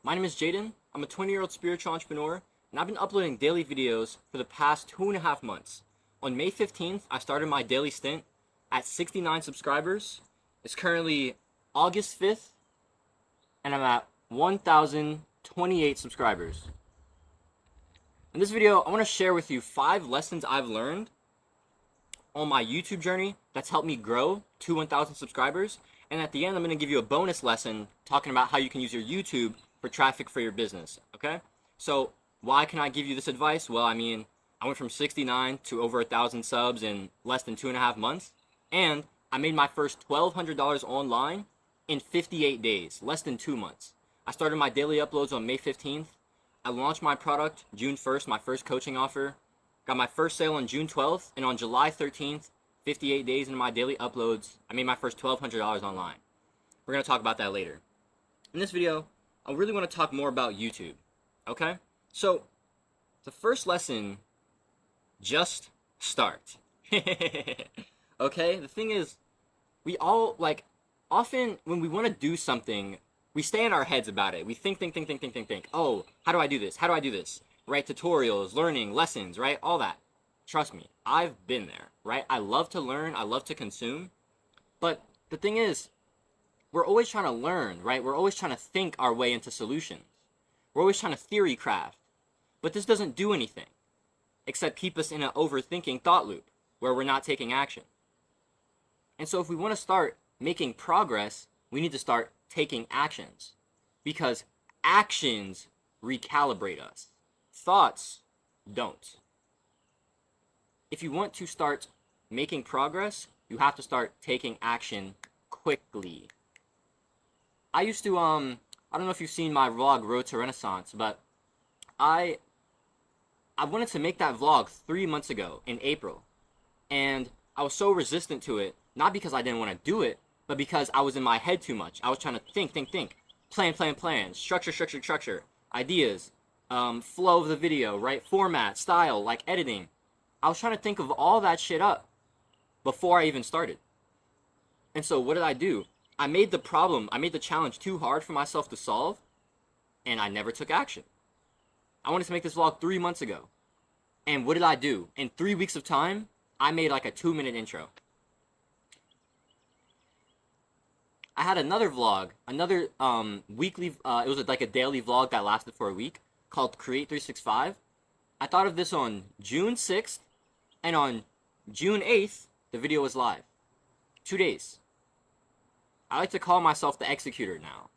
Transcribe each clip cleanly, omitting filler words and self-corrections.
My name is Jaden. I'm a 20-year-old spiritual entrepreneur, and I've been uploading daily videos for the past 2.5 months. On May 15th, I started my daily stint at 69 subscribers. It's currently August 5th, and I'm at 1,028 subscribers. In this video, I want to share with you 5 lessons I've learned on my YouTube journey that's helped me grow to 1,000 subscribers. And at the end, I'm going to give you a bonus lesson talking about how you can use your YouTube for traffic for your business, okay? So why can I give you this advice? Well, I mean, I went from 69 to over 1,000 subs in less than 2.5 months, and I made my first $1,200 online in 58 days, less than 2 months. I started my daily uploads on May 15th. I launched my product June 1st, my first coaching offer. Got my first sale on June 12th, and on July 13th, 58 days into my daily uploads, I made my first $1,200 online. We're going to talk about that later. In this video, I really want to talk more about YouTube, okay? So, the first lesson, just start. Okay? The thing is, we all, often when we want to do something, we stay in our heads about it. We think. Oh, how do I do this? How do I do this? Right? Tutorials, learning, lessons, right? All that. Trust me, I've been there, right? I love to learn, I love to consume, but the thing is, we're always trying to learn, right? We're always trying to think our way into solutions. We're always trying to theory craft, but this doesn't do anything except keep us in an overthinking thought loop where we're not taking action. And so if we want to start making progress, we need to start taking actions, because actions recalibrate us. Thoughts don't. If you want to start making progress, you have to start taking action quickly. I used to, I don't know if you've seen my vlog, Road to Renaissance, but I wanted to make that vlog 3 months ago in April. And I was so resistant to it, not because I didn't want to do it, but because I was in my head too much. I was trying to think. Plan, structure, ideas, flow of the video, right? Format, style, like editing. I was trying to think of all that shit up before I even started. And so what did I do? I made the challenge too hard for myself to solve, and I never took action. I wanted to make this vlog 3 months ago. And what did I do? In 3 weeks of time, I made like a 2-minute intro. I had another vlog, another weekly, it was like a daily vlog that lasted for a week, called Create 365. I thought of this on June 6th, and on June 8th, the video was live. 2 days. I like to call myself the executor now,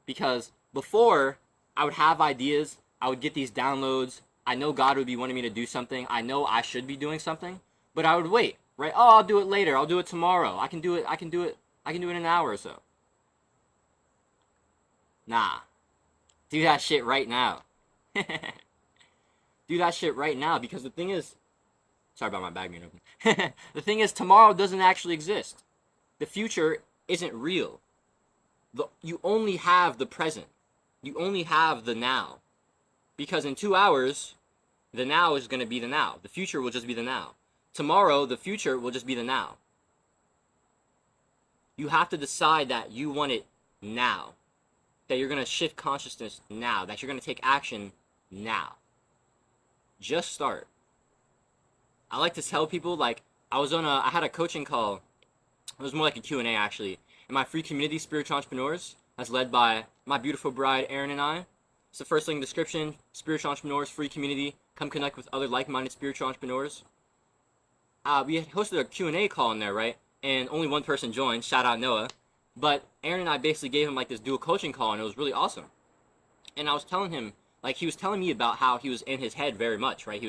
because before, I would have ideas, I would get these downloads, I know God would be wanting me to do something, I know I should be doing something, but I would wait, right? Oh, I'll do it later, I'll do it tomorrow, I can do it in an hour or so. Nah. Do that shit right now. Do that shit right now, because the thing is, sorry about my bag being open. The thing is, tomorrow doesn't actually exist. The future isn't real. You only have the present. You only have the now. Because in 2 hours, the now is going to be the now. The future will just be the now. Tomorrow, the future will just be the now. You have to decide that you want it now. That you're going to shift consciousness now. That you're going to take action now. Just start. I like to tell people, I had a coaching call. It was more like a Q&A actually. In my free community, Spiritual Entrepreneurs, that's led by my beautiful bride, Erin, and I. It's the first link in the description. Spiritual Entrepreneurs, free community. Come connect with other like-minded spiritual entrepreneurs. We had hosted a Q&A call in there, right? And only one person joined. Shout out Noah. But Aaron and I basically gave him this dual coaching call, and it was really awesome. And I was telling him, he was telling me about how he was in his head very much, right? He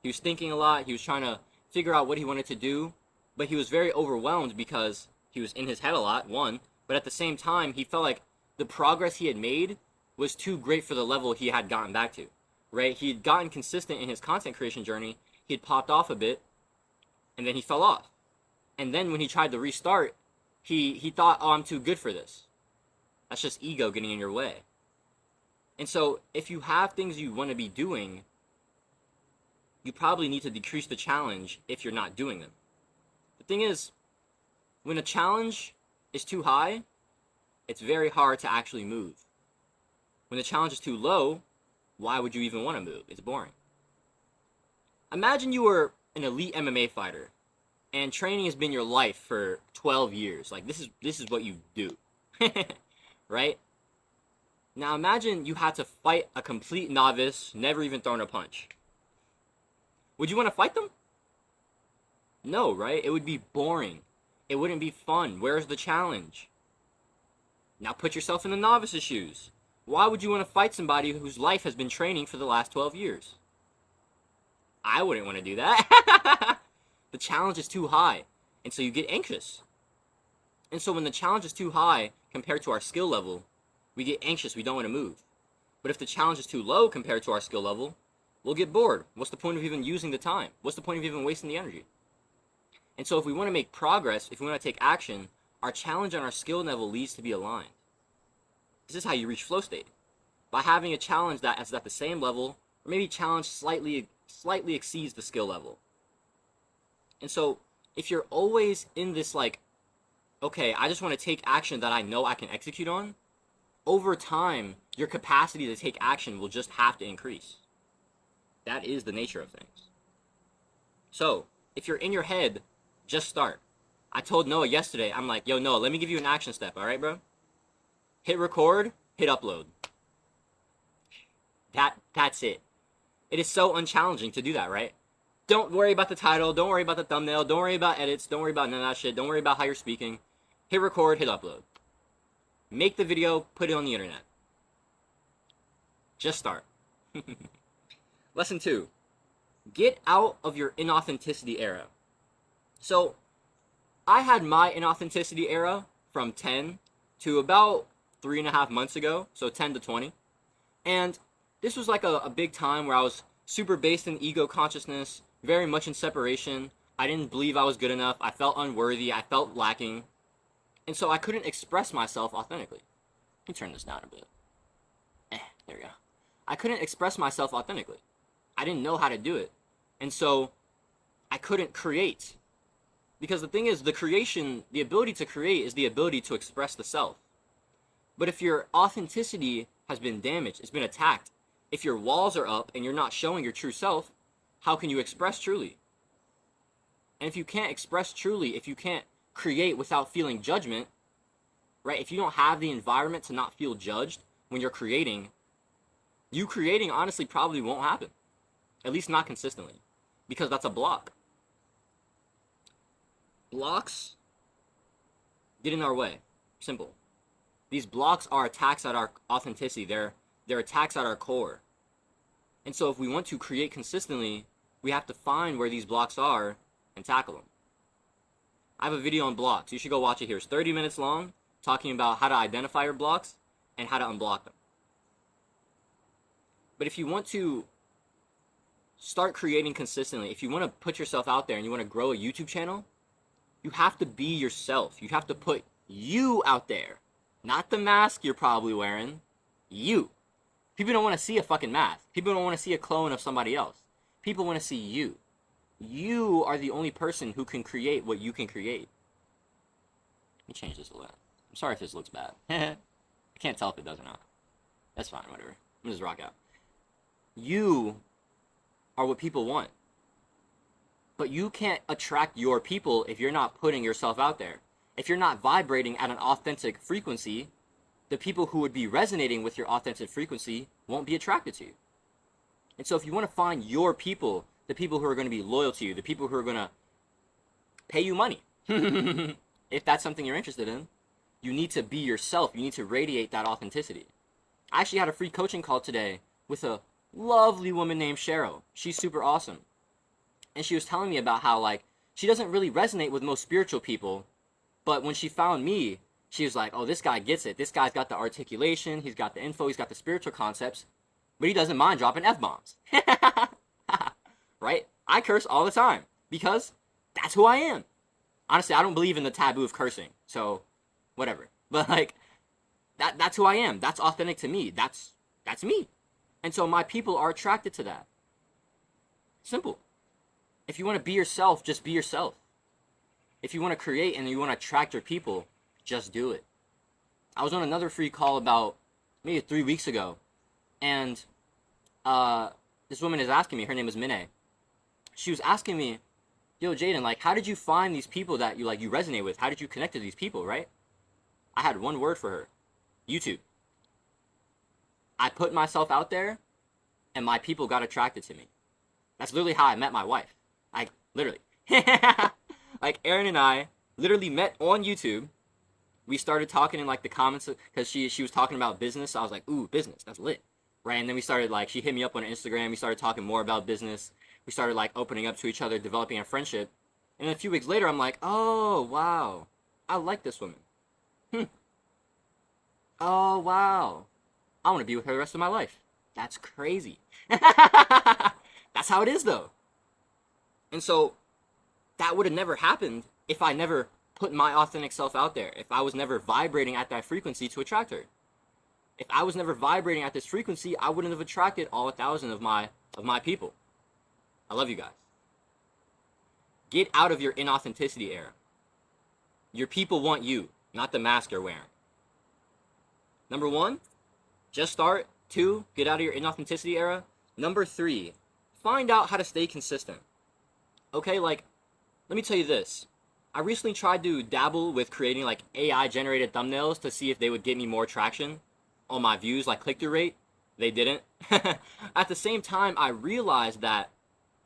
was thinking a lot. He was trying to figure out what he wanted to do, but he was very overwhelmed because he was in his head a lot, one, but at the same time, he felt like the progress he had made was too great for the level he had gotten back to, right? He had gotten consistent in his content creation journey. He had popped off a bit, and then he fell off. And then when he tried to restart, he thought, oh, I'm too good for this. That's just ego getting in your way. And so if you have things you want to be doing, you probably need to decrease the challenge if you're not doing them. The thing is, when a challenge is too high, it's very hard to actually move. When the challenge is too low, why would you even want to move? It's boring. Imagine you were an elite MMA fighter and training has been your life for 12 years. Like this is what you do. Right? Now imagine you had to fight a complete novice, never even thrown a punch. Would you want to fight them? No, right? It would be boring. It wouldn't be fun. Where's the challenge? Now put yourself in the novice's shoes. Why would you want to fight somebody whose life has been training for the last 12 years? I wouldn't want to do that. The challenge is too high, and so you get anxious. And so when the challenge is too high compared to our skill level, we get anxious, we don't want to move. But if the challenge is too low compared to our skill level, we'll get bored. What's the point of even using the time? What's the point of even wasting the energy? And so if we want to make progress, if we want to take action, our challenge and our skill level needs to be aligned. This is how you reach flow state. By having a challenge that is at the same level, or maybe challenge slightly exceeds the skill level. And so if you're always in this like, okay, I just want to take action that I know I can execute on, over time, your capacity to take action will just have to increase. That is the nature of things. So if you're in your head, just start. I told Noah yesterday, I'm like, yo, Noah, let me give you an action step, all right, bro? Hit record, hit upload. That's it. It is so unchallenging to do that, right? Don't worry about the title, don't worry about the thumbnail, don't worry about edits, don't worry about none of that shit, don't worry about how you're speaking. Hit record, hit upload. Make the video, put it on the internet. Just start. Lesson 2. Get out of your inauthenticity era. So, I had my inauthenticity era from 10 to about 3.5 months ago, so 10 to 20. And this was like a big time where I was super based in ego consciousness, very much in separation. I didn't believe I was good enough. I felt unworthy. I felt lacking. And so I couldn't express myself authentically. Let me turn this down a bit. There we go. I couldn't express myself authentically. I didn't know how to do it. And so I couldn't create. Because the thing is, the ability to create is the ability to express the self. But if your authenticity has been damaged, it's been attacked, if your walls are up and you're not showing your true self, how can you express truly? And if you can't express truly, if you can't create without feeling judgment, right? If you don't have the environment to not feel judged when you're creating, you creating honestly probably won't happen. At least not consistently. Because that's a block. Blocks get in our way. Simple. These blocks are attacks at our authenticity. They're attacks at our core. And so if we want to create consistently, we have to find where these blocks are and tackle them. I have a video on blocks. You should go watch it here. It's 30 minutes long, talking about how to identify your blocks and how to unblock them. But if you want to start creating consistently, if you want to put yourself out there and you want to grow a YouTube channel, you have to be yourself. You have to put you out there. Not the mask you're probably wearing. You. People don't want to see a fucking mask. People don't want to see a clone of somebody else. People want to see you. You are the only person who can create what you can create. Let me change this a little. I'm sorry if this looks bad. I can't tell if it does or not. That's fine, whatever. I'm gonna just rock out. You are what people want. But you can't attract your people if you're not putting yourself out there. If you're not vibrating at an authentic frequency, the people who would be resonating with your authentic frequency won't be attracted to you. And so if you want to find your people, the people who are going to be loyal to you, the people who are going to pay you money, if that's something you're interested in, you need to be yourself. You need to radiate that authenticity. I actually had a free coaching call today with a lovely woman named Cheryl. She's super awesome. And she was telling me about how, like, she doesn't really resonate with most spiritual people, but when she found me, she was like, oh, this guy gets it. This guy's got the articulation, he's got the info, he's got the spiritual concepts, but he doesn't mind dropping F-bombs. Right? I curse all the time because that's who I am. Honestly, I don't believe in the taboo of cursing, so whatever. But like, that's who I am. That's authentic to me. That's me. And so my people are attracted to that. Simple. If you want to be yourself, just be yourself. If you want to create and you want to attract your people, just do it. I was on another free call about maybe 3 weeks ago, And this woman is asking me, her name is Minnie. She was asking me, yo, Jaden, like, how did you find these people that you resonate with? How did you connect to these people, right? I had one word for her: YouTube. I put myself out there, and my people got attracted to me. That's literally how I met my wife. Like, literally. Like, Erin and I literally met on YouTube. We started talking in, like, the comments, because she was talking about business. So I was like, ooh, business, that's lit. Right? And then we started, like, she hit me up on Instagram. We started talking more about business. We started, like, opening up to each other, developing a friendship. And then a few weeks later, I'm like, oh, wow, I like this woman. Oh, wow, I want to be with her the rest of my life. That's crazy. That's how it is, though. And so that would have never happened if I never put my authentic self out there, if I was never vibrating at that frequency to attract her. If I was never vibrating at this frequency, I wouldn't have attracted all 1,000 of my people. I love you guys. Get out of your inauthenticity era. Your people want you, not the mask you're wearing. Number 1, just start. 2, get out of your inauthenticity era. Number 3, find out how to stay consistent. Okay, like, let me tell you this. I recently tried to dabble with creating, like, AI generated thumbnails to see if they would get me more traction on my views, like click-through rate. They didn't. At the same time, I realized that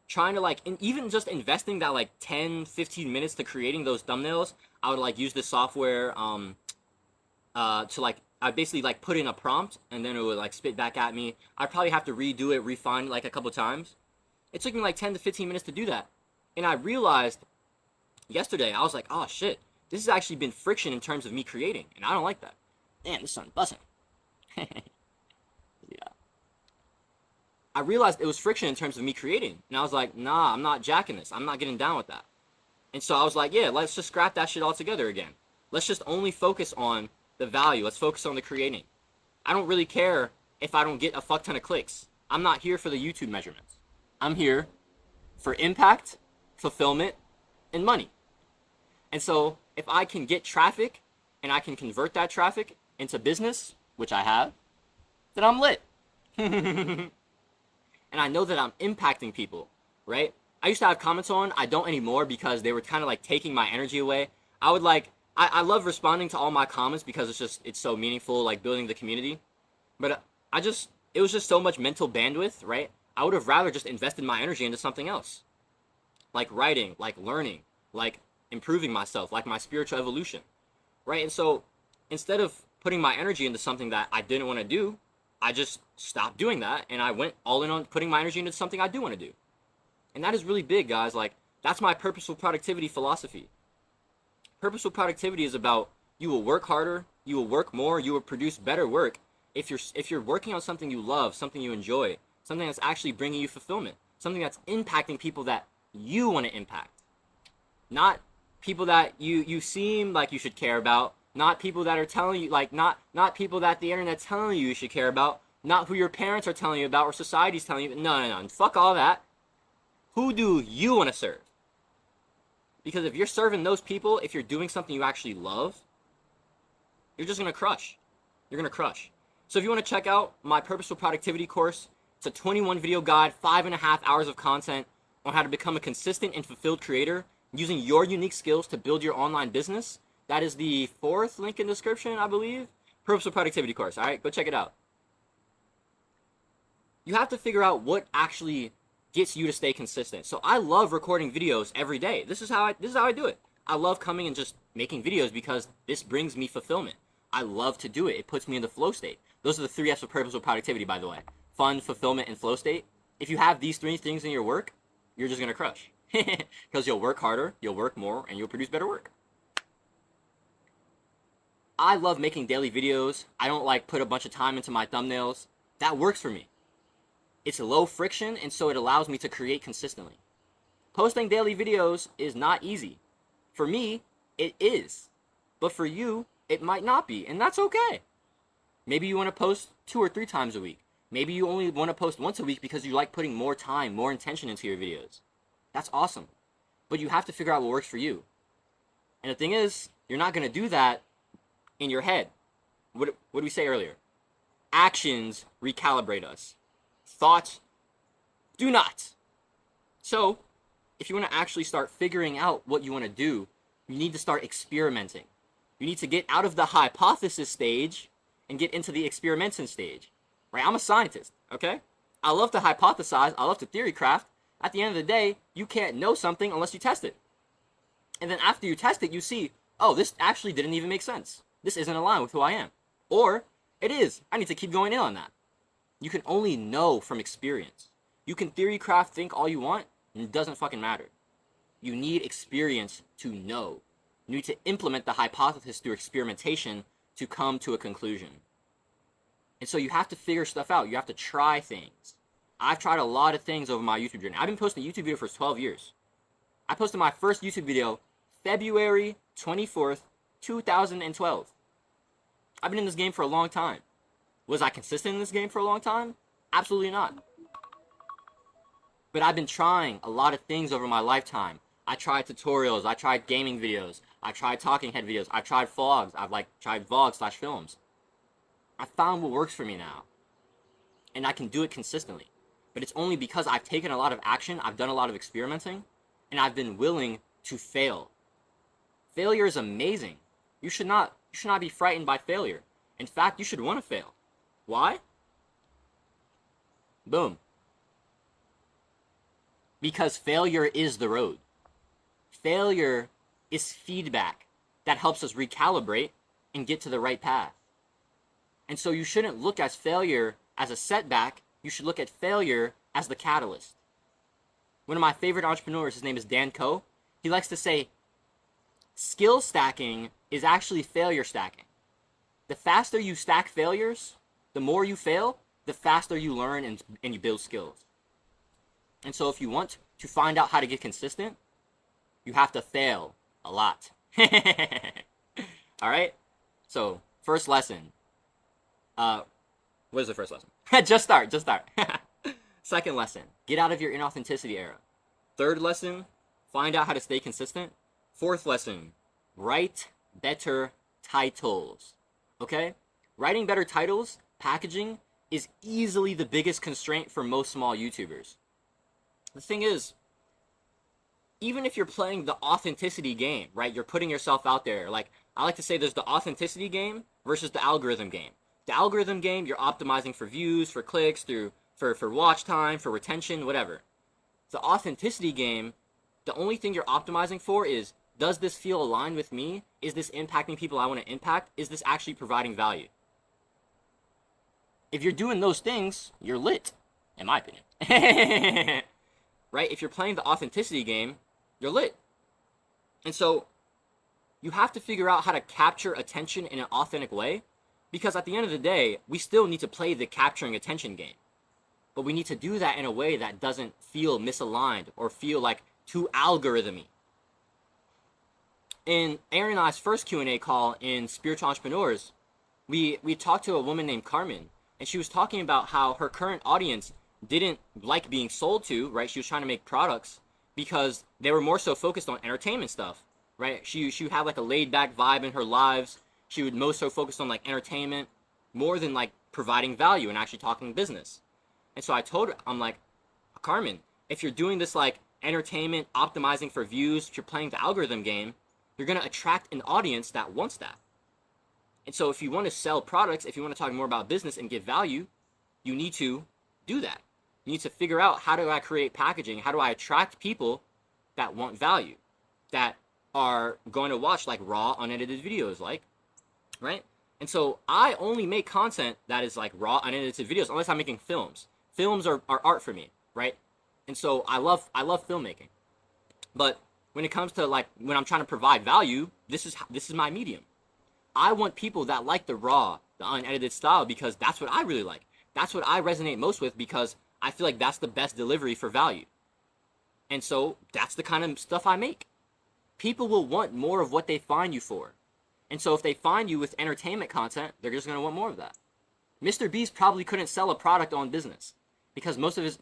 trying to, like, even just investing that, like, 10-15 minutes to creating those thumbnails, I would, like, use this software to, like, I basically, like, put in a prompt, and then it would, like, spit back at me. I'd probably have to redo it, refine it, like, a couple times. It took me, like, 10 to 15 minutes to do that. And I realized yesterday, I was like, oh, shit, this has actually been friction in terms of me creating, and I don't like that. Damn, this sun's buzzing. Yeah. I realized it was friction in terms of me creating, and I was like, nah, I'm not jacking this. I'm not getting down with that. And so I was like, yeah, let's just scrap that shit altogether again. Let's just only focus on the value. Let's focus on the creating. I don't really care if I don't get a fuck ton of clicks. I'm not here for the YouTube measurements. I'm here for impact, fulfillment, and money. And so if I can get traffic and I can convert that traffic into business, which I have, then I'm lit. And I know that I'm impacting people, right? I used to have comments on, I don't anymore because they were kind of like taking my energy away. I would like, I love responding to all my comments because it's so meaningful, like building the community. But it was just so much mental bandwidth, right? I would have rather just invested my energy into something else. Like writing, like learning, like improving myself, like my spiritual evolution, right? And so instead of putting my energy into something that I didn't want to do, I just stopped doing that, and I went all in on putting my energy into something I do want to do. And that is really big, guys. Like, that's my purposeful productivity philosophy. Purposeful productivity is about you will work harder, you will work more, you will produce better work if you're working on something you love, something you enjoy, something that's actually bringing you fulfillment, something that's impacting people that you want to impact. Not people that you seem like you should care about, not people that are telling you, like, not people that the internet's telling you should care about, not who your parents are telling you about or society's telling you. No. Fuck all that. Who do you want to serve? Because if you're serving those people, if you're doing something you actually love, you're just going to crush. You're going to crush. So if you want to check out my Purposeful Productivity course, it's a 21 video guide, 5.5 hours of content on how to become a consistent and fulfilled creator using your unique skills to build your online business. That is the 4th link in the description, I believe. Purposeful Productivity course. All right, go check it out. You have to figure out what actually gets you to stay consistent. So I love recording videos every day. This is how I do it. I love coming and just making videos because this brings me fulfillment. I love to do it. It puts me in the flow state. Those are the 3 F's of Purposeful Productivity, by the way. Fun, fulfillment, and flow state. If you have these 3 things in your work, you're just going to crush. Because you'll work harder, you'll work more, and you'll produce better work. I love making daily videos. I don't like put a bunch of time into my thumbnails. That works for me. It's low friction, and so it allows me to create consistently. Posting daily videos is not easy. For me, it is. But for you, it might not be, and that's okay. Maybe you want to post 2 or 3 times a week. Maybe you only want to post once a week because you like putting more time, more intention into your videos. That's awesome. But you have to figure out what works for you. And the thing is, you're not going to do that in your head. What did we say earlier? Actions recalibrate us. Thoughts do not. So, if you want to actually start figuring out what you want to do, you need to start experimenting. You need to get out of the hypothesis stage and get into the experimenting stage. Right? I'm a scientist, okay? I love to hypothesize. I love to theory craft. At the end of the day, you can't know something unless you test it. And then after you test it, you see, oh, this actually didn't even make sense. This isn't aligned with who I am. Or, it is. I need to keep going in on that. You can only know from experience. You can theory craft, think all you want, and it doesn't fucking matter. You need experience to know. You need to implement the hypothesis through experimentation to come to a conclusion. And so you have to figure stuff out. You have to try things. I've tried a lot of things over my YouTube journey. I've been posting a YouTube video for 12 years. I posted my first YouTube video February 24th, 2012. I've been in this game for a long time. Was I consistent in this game for a long time? Absolutely not. But I've been trying a lot of things over my lifetime. I tried tutorials, I tried gaming videos, I tried talking head videos, I tried vlogs, I've tried vlogs/films. I found what works for me now. And I can do it consistently. But it's only because I've taken a lot of action, I've done a lot of experimenting, and I've been willing to fail. Failure is amazing. You should not be frightened by failure. In fact, you should want to fail. Why? Boom. Because failure is the road. Failure is feedback that helps us recalibrate and get to the right path. And so you shouldn't look at failure as a setback. You should look at failure as the catalyst. One of my favorite entrepreneurs, his name is Dan Koe, he likes to say, skill stacking is actually failure stacking. The faster you stack failures, the more you fail, the faster you learn and you build skills. And so if you want to find out how to get consistent, you have to fail a lot. All right? So, first lesson. What is the first lesson? Just start. Second lesson, get out of your inauthenticity era. Third lesson, find out how to stay consistent. Fourth lesson, write better titles. Okay? Writing better titles, packaging, is easily the biggest constraint for most small YouTubers. The thing is, even if you're playing the authenticity game, right? You're putting yourself out there. Like, I like to say there's the authenticity game versus the algorithm game. The algorithm game, you're optimizing for views, for clicks, for watch time, for retention, whatever. The authenticity game, the only thing you're optimizing for is, does this feel aligned with me? Is this impacting people I want to impact? Is this actually providing value? If you're doing those things, you're lit, in my opinion. Right? If you're playing the authenticity game, you're lit. And so, you have to figure out how to capture attention in an authentic way, because at the end of the day, we still need to play the capturing attention game. But we need to do that in a way that doesn't feel misaligned or feel like too algorithmy. In Aaron and I's first Q&A call in Spiritual Entrepreneurs, we talked to a woman named Carmen, and she was talking about how her current audience didn't like being sold to, right? She was trying to make products because they were more so focused on entertainment stuff, right? She had like a laid back vibe in her lives. She would most so focus on like entertainment more than like providing value and actually talking business. And so I told her, I'm like, Carmen, if you're doing this like entertainment, optimizing for views, if you're playing the algorithm game, you're going to attract an audience that wants that. And so if you want to sell products, if you want to talk more about business and give value, you need to do that. You need to figure out, how do I create packaging? How do I attract people that want value, that are going to watch like raw, unedited videos, like, right? And so I only make content that is like raw, unedited videos, unless I'm making films. Films are art for me, right? And so I love filmmaking. But when it comes to like, when I'm trying to provide value, this is my medium. I want people that like the raw, the unedited style, because that's what I really like. That's what I resonate most with, because I feel like that's the best delivery for value. And so that's the kind of stuff I make. People will want more of what they find you for. And so if they find you with entertainment content, they're just going to want more of that. Mr. Beast probably couldn't sell a product on business because most of his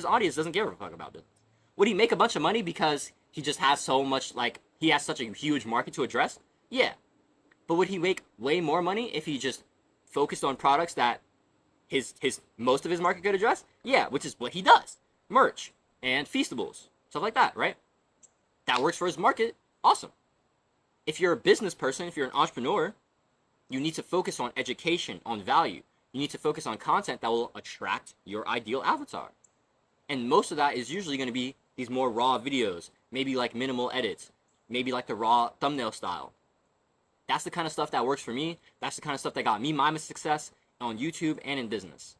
audience doesn't give a fuck about business. Would he make a bunch of money because he just has so much, like, he has such a huge market to address? Yeah. But would he make way more money if he just focused on products that his most of his market could address? Yeah, which is what he does. Merch and Feastables, stuff like that, right? That works for his market. Awesome. If you're a business person, if you're an entrepreneur, you need to focus on education, on value. You need to focus on content that will attract your ideal avatar. And most of that is usually going to be these more raw videos, maybe like minimal edits, maybe like the raw thumbnail style. That's the kind of stuff that works for me. That's the kind of stuff that got me my success on YouTube and in business.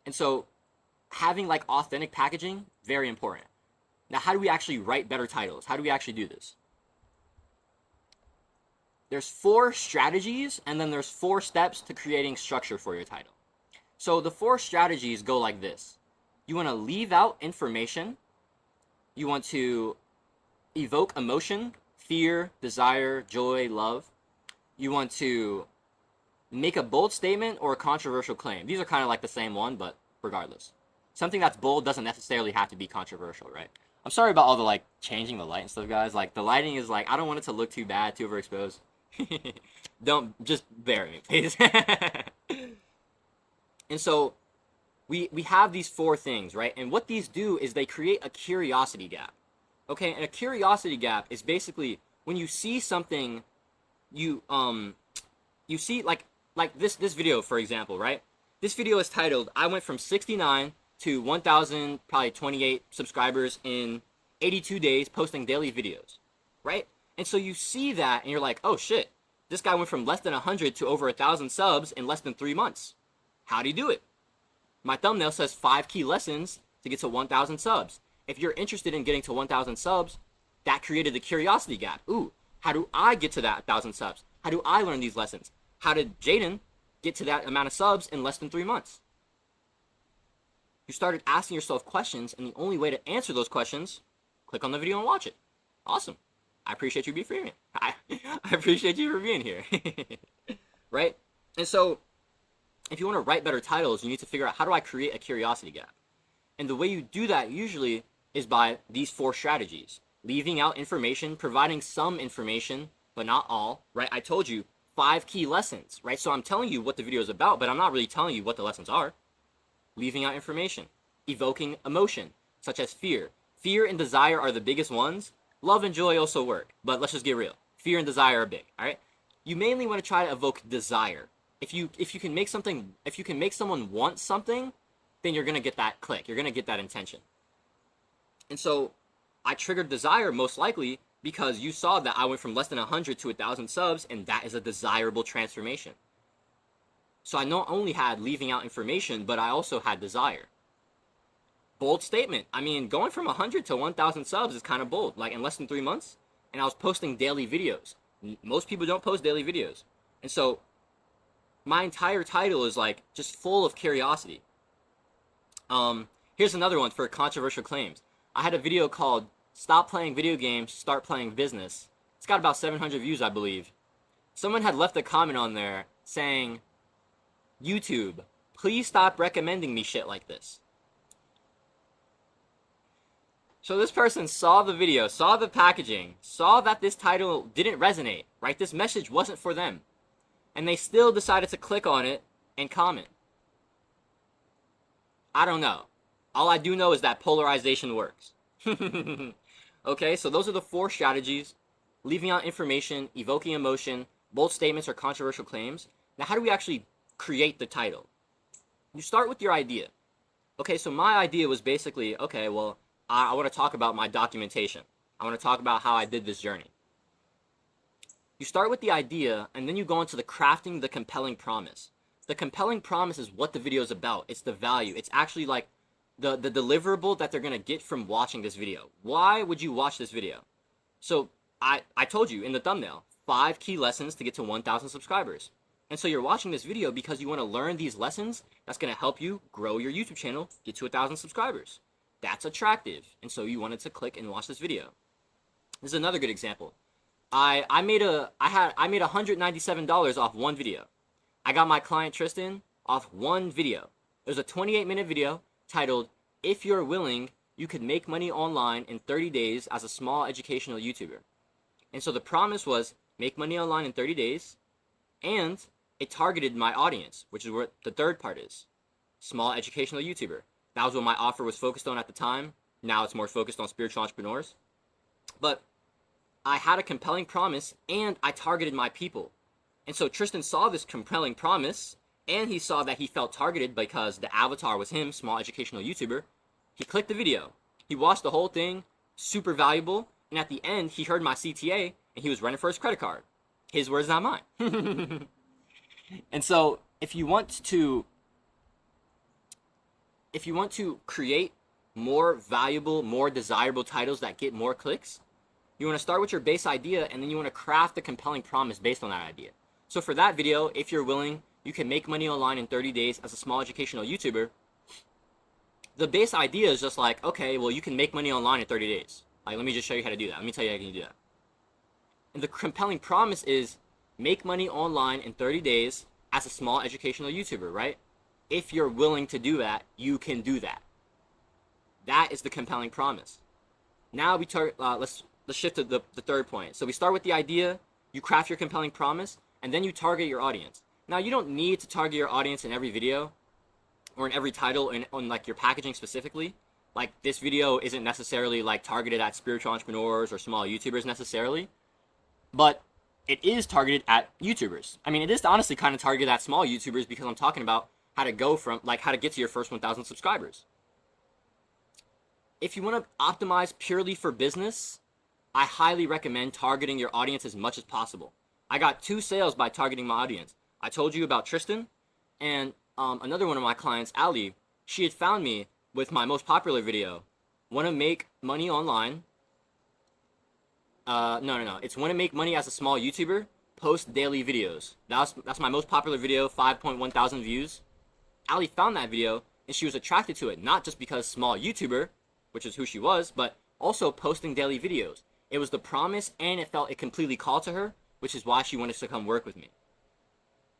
And so having like authentic packaging, very important. Now, how do we actually write better titles? How do we actually do this? There's 4 strategies, and then there's 4 steps to creating structure for your title. So the 4 strategies go like this. You want to leave out information. You want to evoke emotion, fear, desire, joy, love. You want to make a bold statement or a controversial claim. These are kind of like the same one, but regardless. Something that's bold doesn't necessarily have to be controversial, right? I'm sorry about all the like changing the light and stuff, guys. Like the lighting is like, I don't want it to look too bad, too overexposed. Don't, just bear with me, please. And so we have these 4 things, right? And what these do is they create a curiosity gap. Okay, and a curiosity gap is basically when you see something, you see like this video, for example, right? This video is titled, I went from 69 to 1,000, probably 28 subscribers in 82 days posting daily videos, right? And so you see that and you're like, oh shit, this guy went from less than 100 to over 1,000 subs in less than 3 months. How'd he do it? My thumbnail says 5 key lessons to get to 1,000 subs. If you're interested in getting to 1,000 subs, that created the curiosity gap. Ooh, how do I get to that 1,000 subs? How do I learn these lessons? How did Jaden get to that amount of subs in less than 3 months? You started asking yourself questions, and the only way to answer those questions, click on the video and watch it. Awesome. I appreciate you being here. I appreciate you for being here. Right? And so, if you want to write better titles, you need to figure out, how do I create a curiosity gap? And the way you do that usually is by these 4 strategies. Leaving out information, providing some information, but not all, right? I told you 5 key lessons, right? So I'm telling you what the video is about, but I'm not really telling you what the lessons are. Leaving out information. Evoking emotion, such as fear. Fear and desire are the biggest ones. Love and joy also work, but let's just get real. Fear and desire are big, all right? You mainly want to try to evoke desire. If you can make someone want something, then you're going to get that click. You're going to get that intention. And so I triggered desire most likely because you saw that I went from less than 100 to 1,000 subs, and that is a desirable transformation. So I not only had leaving out information, but I also had desire. Bold statement. I mean, going from 100 to 1,000 subs is kind of bold, like in less than 3 months. And I was posting daily videos. Most people don't post daily videos. And so my entire title is like just full of curiosity. Here's another one for controversial claims. I had a video called Stop Playing Video Games, Start Playing Business. It's got about 700 views, I believe. Someone had left a comment on there saying, YouTube, please stop recommending me shit like this. So this person saw the video, saw the packaging, saw that this title didn't resonate, right? This message wasn't for them. And they still decided to click on it and comment. I don't know. All I do know is that polarization works. Okay, so those are the 4 strategies. Leaving out information, evoking emotion, bold statements or controversial claims. Now, how do we actually create the title? You start with your idea. Okay, so my idea was basically, okay, well, I want to talk about my documentation. I want to talk about how I did this journey. You start with the idea, and then you go into the crafting the compelling promise. The compelling promise is what the video is about. It's the value. It's actually like the deliverable that they're going to get from watching this video. Why would you watch this video? So I told you in the thumbnail, 5 key lessons to get to 1,000 subscribers. And so you're watching this video because you want to learn these lessons that's going to help you grow your YouTube channel, get to 1,000 subscribers. That's attractive. And so you wanted to click and watch this video. This is another good example. I made $197 off one video. I got my client Tristan off one video. It was a 28-minute video titled, If You're Willing, You Could Make Money Online in 30 Days as a Small Educational YouTuber. And so the promise was make money online in 30 days and it targeted my audience, which is what the third part is. Small educational YouTuber. That was what my offer was focused on at the time. Now it's more focused on spiritual entrepreneurs. But I had a compelling promise and I targeted my people. And so Tristan saw this compelling promise and he saw that he felt targeted because the avatar was him, small educational YouTuber. He clicked the video. He watched the whole thing, super valuable. And at the end, he heard my CTA and he was running for his credit card. His words, not mine. And so if you want to create more valuable, more desirable titles that get more clicks, you want to start with your base idea and then you want to craft a compelling promise based on that idea. So for that video, if you're willing, you can make money online in 30 days as a small educational YouTuber. The base idea is just like, okay, well, you can make money online in 30 days. Like, let me just show you how to do that. Let me tell you how you can do that. And the compelling promise is make money online in 30 days as a small educational YouTuber, right? If you're willing to do that, you can do that. That is the compelling promise. Now let's shift to the third point. So we start with the idea, you craft your compelling promise, and then you target your audience. Now you don't need to target your audience in every video or in every title on like your packaging specifically. Like this video isn't necessarily like targeted at spiritual entrepreneurs or small YouTubers necessarily, but it is targeted at YouTubers. I mean, it is honestly kind of targeted at small YouTubers because I'm talking about how to go from, like, how to get to your first 1,000 subscribers. If you want to optimize purely for business, I highly recommend targeting your audience as much as possible. I got 2 sales by targeting my audience. I told you about Tristan, and another one of my clients, Ali, she had found me with my most popular video, want to make money online. No. It's want to make money as a small YouTuber, post daily videos. That's my most popular video, 5.1 thousand views. Ali found that video and she was attracted to it, not just because small YouTuber, which is who she was, but also posting daily videos. It was the promise and it completely called to her, which is why she wanted to come work with me.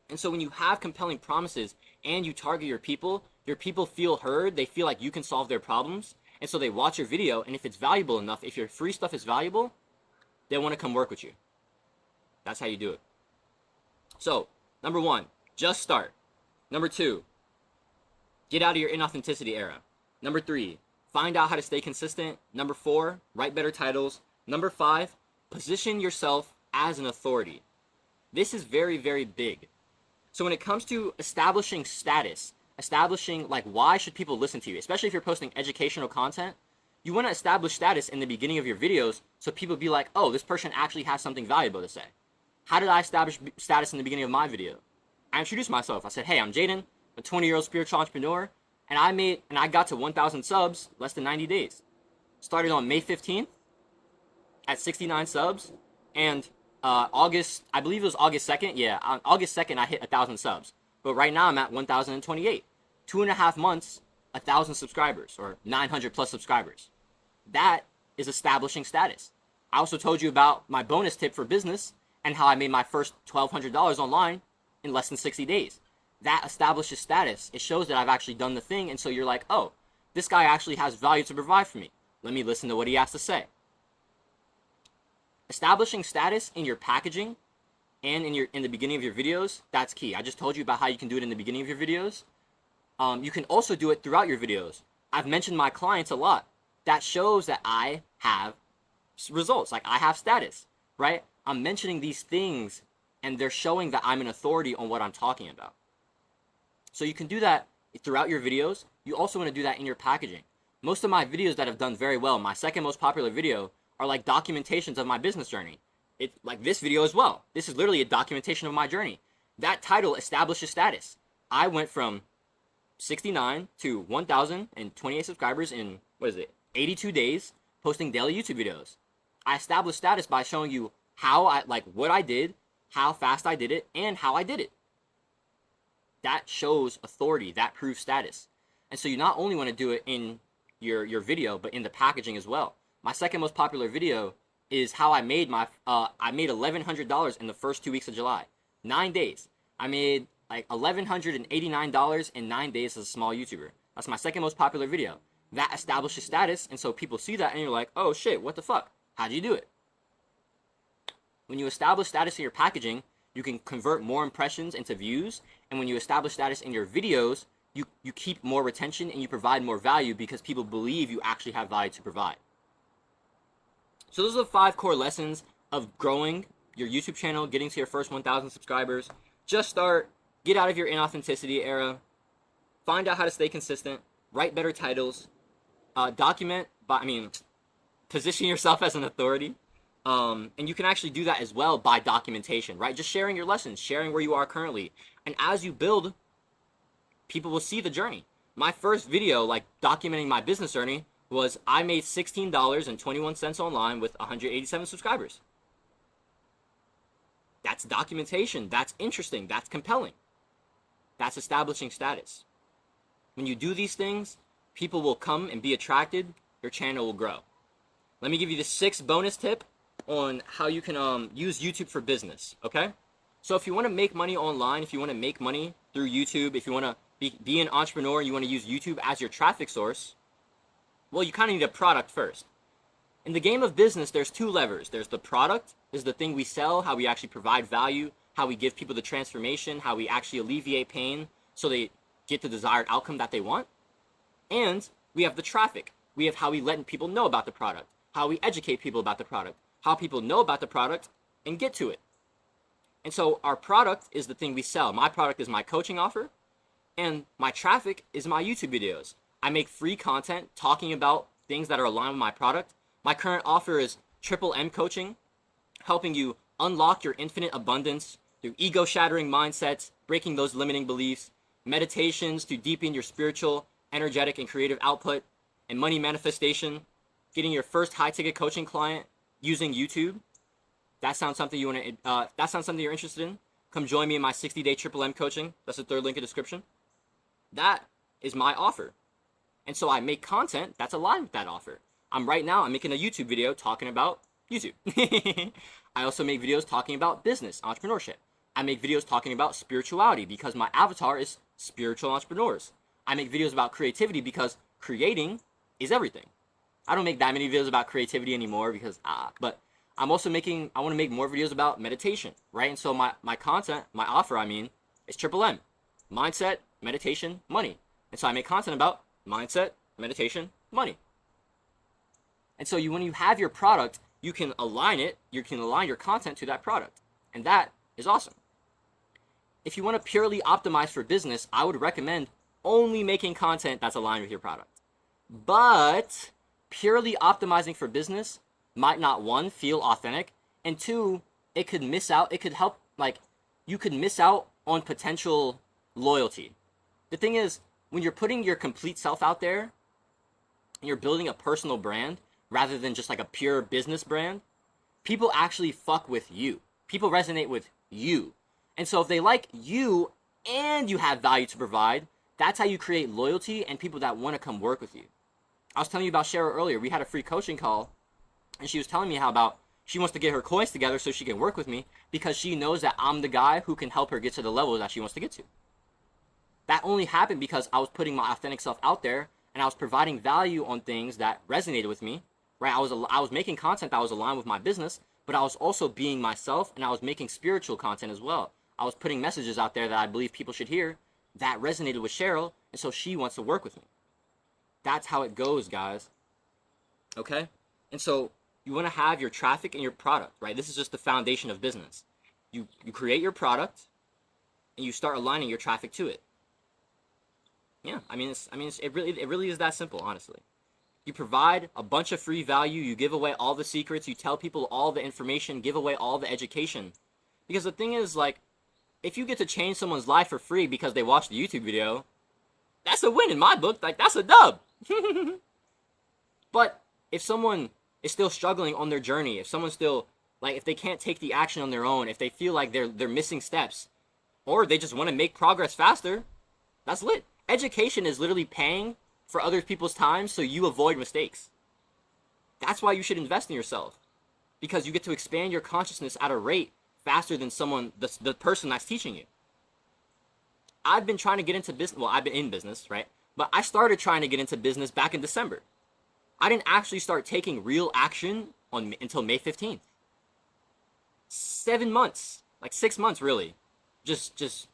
And so when you have compelling promises and you target your people feel heard, they feel like you can solve their problems, and so they watch your video, and if it's valuable enough, if your free stuff is valuable, they want to come work with you. That's how you do it. So, number 1, just start. Number 2, get out of your inauthenticity era. Number 3, find out how to stay consistent. Number 4, write better titles. Number 5, position yourself as an authority. This is very, very big. So when it comes to establishing status, establishing like why should people listen to you, especially if you're posting educational content, you want to establish status in the beginning of your videos so people be like, oh, this person actually has something valuable to say. How did I establish status in the beginning of my video? I introduced myself. I said, hey, I'm Jaden, a 20-year-old spiritual entrepreneur, and I got to 1,000 subs less than 90 days. Started on May 15th at 69 subs, and I believe it was August 2nd. Yeah, on August 2nd, I hit 1,000 subs. But right now, I'm at 1,028. 2.5 months, 1,000 subscribers, or 900 plus subscribers. That is establishing status. I also told you about my bonus tip for business and how I made my first $1,200 online in less than 60 days. That establishes status. It shows that I've actually done the thing, and so you're like, oh, this guy actually has value to provide for me. Let me listen to what he has to say. Establishing status in your packaging and in the beginning of your videos, that's key. I just told you about how you can do it in the beginning of your videos. You can also do it throughout your videos. I've mentioned my clients a lot. That shows that I have results, like I have status, right? I'm mentioning these things and they're showing that I'm an authority on what I'm talking about. So you can do that throughout your videos. You also want to do that in your packaging. Most of my videos that have done very well, my second most popular video, are like documentations of my business journey. It's like this video as well. This is literally a documentation of my journey. That title establishes status. I went from 69 to 1,028 subscribers in, 82 days, posting daily YouTube videos. I established status by showing you what I did, how fast I did it, and how I did it. That shows authority, that proves status. And so you not only want to do it in your video, but in the packaging as well. My second most popular video is how I made I made $1,100 in the first 2 weeks of July. 9 days. I made like $1,189 in 9 days as a small YouTuber. That's my second most popular video. That establishes status, and so people see that and you're like, oh shit, what the fuck? How'd you do it? When you establish status in your packaging, You can convert more impressions into views, and when you establish status in your videos, you keep more retention and you provide more value because people believe you actually have value to provide. So those are the 5 core lessons of growing your YouTube channel, getting to your first 1,000 subscribers. Just start, get out of your inauthenticity era, find out how to stay consistent, write better titles, position yourself as an authority. And you can actually do that as well by documentation, right? Just sharing your lessons, sharing where you are currently. And as you build, people will see the journey. My first video, like documenting my business journey, was I made $16.21 online with 187 subscribers. That's documentation. That's interesting. That's compelling. That's establishing status. When you do these things, people will come and be attracted. Your channel will grow. Let me give you the 6th bonus tip on how you can use YouTube for business, okay? So if you want to make money online, if you want to make money through YouTube, if you want to be an entrepreneur and you want to use YouTube as your traffic source, well, you kind of need a product first. In the game of business, there's 2 levers. There's the product, is the thing we sell, how we actually provide value, how we give people the transformation, how we actually alleviate pain so they get the desired outcome that they want. And we have the traffic. We have how we let people know about the product, how we educate people about the product, how people know about the product and get to it. And so our product is the thing we sell. My product is my coaching offer, and my traffic is my YouTube videos. I make free content talking about things that are aligned with my product. My current offer is Triple M Coaching, helping you unlock your infinite abundance through ego-shattering mindsets, breaking those limiting beliefs, meditations to deepen your spiritual, energetic, and creative output, and money manifestation, getting your first high-ticket coaching client using YouTube. That sounds something you want to. That sounds something you're interested in. Come join me in my 60-day Triple M coaching. That's the 3rd link in the description. That is my offer, and so I make content that's aligned with that offer. I'm making a YouTube video talking about YouTube. I also make videos talking about business, entrepreneurship. I make videos talking about spirituality because my avatar is spiritual entrepreneurs. I make videos about creativity because creating is everything. I don't make that many videos about creativity anymore because, but I want to make more videos about meditation, right? And so my content, my offer, is Triple M, mindset, meditation, money. And so I make content about mindset, meditation, money. And so when you have your product, you can align your content to that product. And that is awesome. If you want to purely optimize for business, I would recommend only making content that's aligned with your product. But purely optimizing for business might not, 1, feel authentic, and 2, you could miss out on potential loyalty. The thing is, when you're putting your complete self out there and you're building a personal brand rather than just like a pure business brand, people actually fuck with you. People resonate with you. And so if they like you and you have value to provide, that's how you create loyalty and people that want to come work with you. I was telling you about Cheryl earlier. We had a free coaching call, and she was telling me how about she wants to get her coins together so she can work with me because she knows that I'm the guy who can help her get to the level that she wants to get to. That only happened because I was putting my authentic self out there and I was providing value on things that resonated with me, right? I was making content that was aligned with my business, but I was also being myself, and I was making spiritual content as well. I was putting messages out there that I believe people should hear that resonated with Cheryl, and so she wants to work with me. That's how it goes, guys. Okay? And so you want to have your traffic and your product, right? This is just the foundation of business. You create your product and you start aligning your traffic to it. Yeah, it really is that simple, honestly. You provide a bunch of free value, you give away all the secrets, you tell people all the information, give away all the education. Because the thing is, like, if you get to change someone's life for free because they watched the YouTube video, that's a win in my book. Like, that's a dub. But if someone is still struggling on their journey, if someone's still, like, if they can't take the action on their own, if they feel like they're missing steps, or they just want to make progress faster, that's lit. Education is literally paying for other people's time so you avoid mistakes. That's why you should invest in yourself, because you get to expand your consciousness at a rate faster than the person that's teaching you. I've been trying to get into business. Well, I've been in business, right? But I started trying to get into business back in December. I didn't actually start taking real action until May 15th. 7 months. Like 6 months, really. Just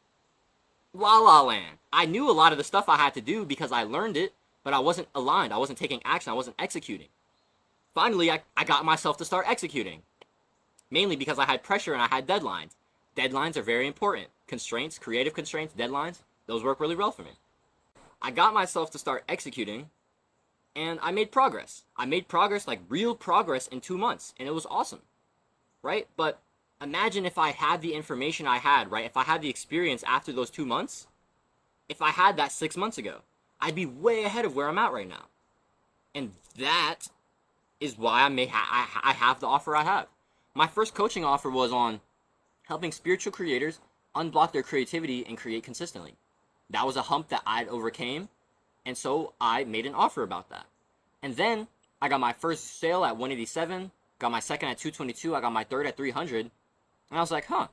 la la land. I knew a lot of the stuff I had to do because I learned it, but I wasn't aligned. I wasn't taking action. I wasn't executing. Finally, I got myself to start executing. Mainly because I had pressure and I had deadlines. Deadlines are very important. Constraints, creative constraints, deadlines, those work really well for me. I got myself to start executing, and I made progress. I made progress, like real progress, in 2 months, and it was awesome, right? But imagine if I had the information I had, right? If I had the experience after those 2 months, if I had that 6 months ago, I'd be way ahead of where I'm at right now. And that is why I have the offer I have. My first coaching offer was on helping spiritual creators unblock their creativity and create consistently. That was a hump that I'd overcame, and so I made an offer about that. And then I got my first sale at 187, got my second at 222, I got my third at 300, and I was like, huh,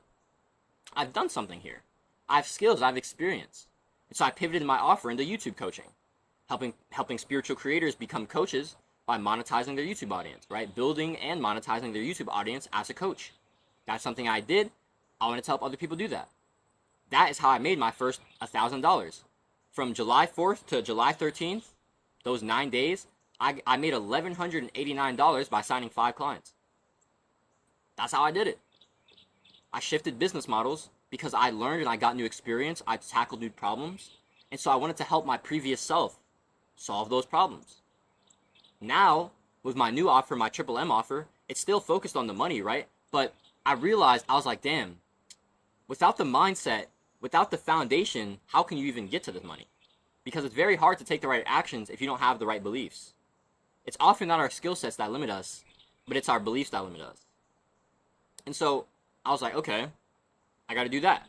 I've done something here. I have skills, I have experience. And so I pivoted my offer into YouTube coaching, helping spiritual creators become coaches by monetizing their YouTube audience, right? Building and monetizing their YouTube audience as a coach. That's something I did. I wanted to help other people do that. That is how I made my first $1,000. From July 4th to July 13th, those 9 days, I made $1,189 by signing 5 clients. That's how I did it. I shifted business models because I learned and I got new experience. I tackled new problems. And so I wanted to help my previous self solve those problems. Now, with my new offer, my Triple M offer, it's still focused on the money, right? But I realized, I was like, damn, without the mindset, without the foundation, how can you even get to this money? Because it's very hard to take the right actions if you don't have the right beliefs. It's often not our skill sets that limit us, but it's our beliefs that limit us. And so I was like, okay, I got to do that.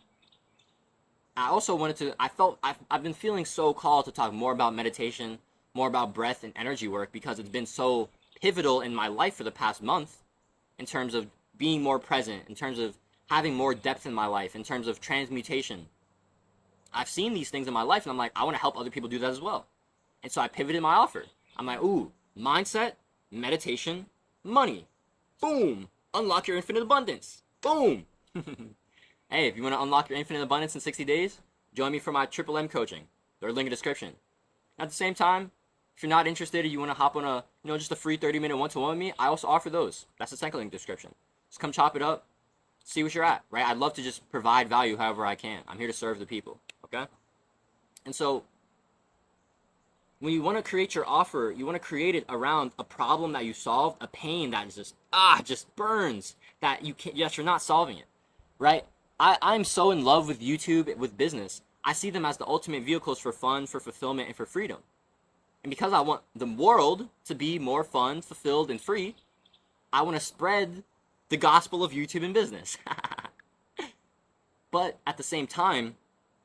I also I've been feeling so called to talk more about meditation, more about breath and energy work, because it's been so pivotal in my life for the past month in terms of being more present, in terms of having more depth in my life, in terms of transmutation. I've seen these things in my life and I'm like, I want to help other people do that as well. And so I pivoted my offer. I'm like, ooh, mindset, meditation, money. Boom. Unlock your infinite abundance. Boom. Hey, if you want to unlock your infinite abundance in 60 days, join me for my Triple M coaching. There's a link in the description. At the same time, if you're not interested or you want to hop on a, just a free 30-minute one-to-one with me, I also offer those. That's the second link in the description. Just come chop it up, see what you're at, right? I'd love to just provide value however I can. I'm here to serve the people, okay? And so when you want to create your offer, you want to create it around a problem that you solved, a pain that is just burns, that you're not solving it, right? I'm so in love with YouTube, with business. I see them as the ultimate vehicles for fun, for fulfillment, and for freedom. And because I want the world to be more fun, fulfilled, and free, I want to spread the gospel of YouTube and business. But at the same time,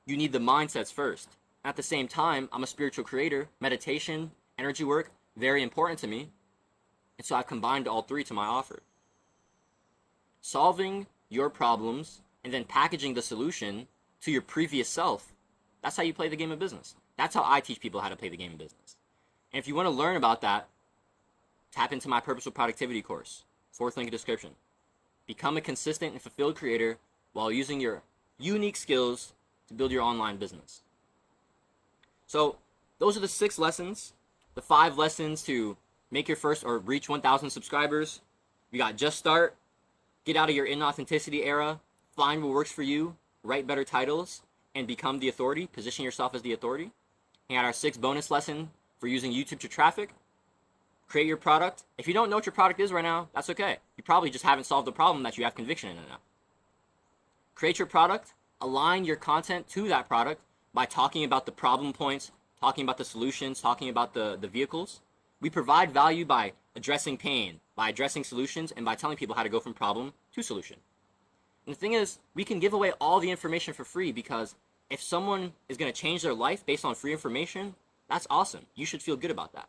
you need the mindsets first. At the same time, I'm a spiritual creator. Meditation, energy work, very important to me. And so I've combined all three to my offer. Solving your problems and then packaging the solution to your previous self. That's how you play the game of business. That's how I teach people how to play the game of business. And if you want to learn about that, tap into my Purposeful Productivity course. 4th link in the description. Become a consistent and fulfilled creator while using your unique skills to build your online business. So those are the 6 lessons, the 5 lessons to make your first or reach 1,000 subscribers. We got Just Start, get out of your inauthenticity era, find what works for you, write better titles, and become the authority. Position yourself as the authority. And our 6th bonus lesson for using YouTube to traffic. Create your product. If you don't know what your product is right now, that's okay. You probably just haven't solved the problem that you have conviction in it now. Create your product. Align your content to that product by talking about the problem points, talking about the solutions, talking about the vehicles. We provide value by addressing pain, by addressing solutions, and by telling people how to go from problem to solution. And the thing is, we can give away all the information for free, because if someone is going to change their life based on free information, that's awesome. You should feel good about that.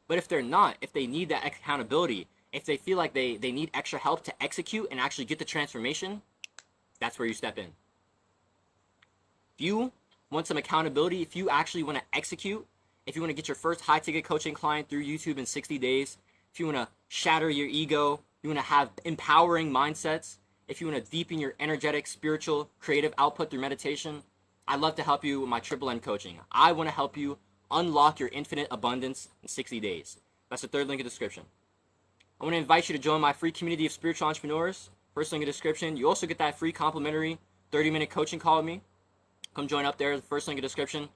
But if they're not, if they need that accountability, if they feel like they need extra help to execute and actually get the transformation, that's where you step in. If you want some accountability, if you actually want to execute, if you want to get your first high-ticket coaching client through YouTube in 60 days, if you want to shatter your ego, you want to have empowering mindsets, if you want to deepen your energetic, spiritual, creative output through meditation, I'd love to help you with my Triple N coaching. I want to help you unlock your infinite abundance in 60 days. That's the third link in the description. I want to invite you to join my free community of spiritual entrepreneurs. First link in the description. You also get that free complimentary 30-minute coaching call with me. Come join up there. The first link in the description.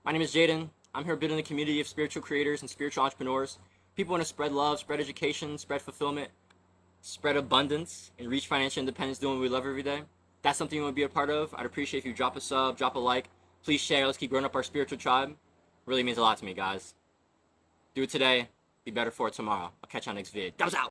My name is Jaden. I'm here building a community of spiritual creators and spiritual entrepreneurs. People want to spread love, spread education, spread fulfillment, spread abundance, and reach financial independence doing what we love every day. If that's something you want to be a part of, I'd appreciate if you drop a sub, drop a like. Please share. Let's keep growing up our spiritual tribe. It really means a lot to me, guys. Do it today. Be better for it tomorrow. I'll catch you on next vid. That was out.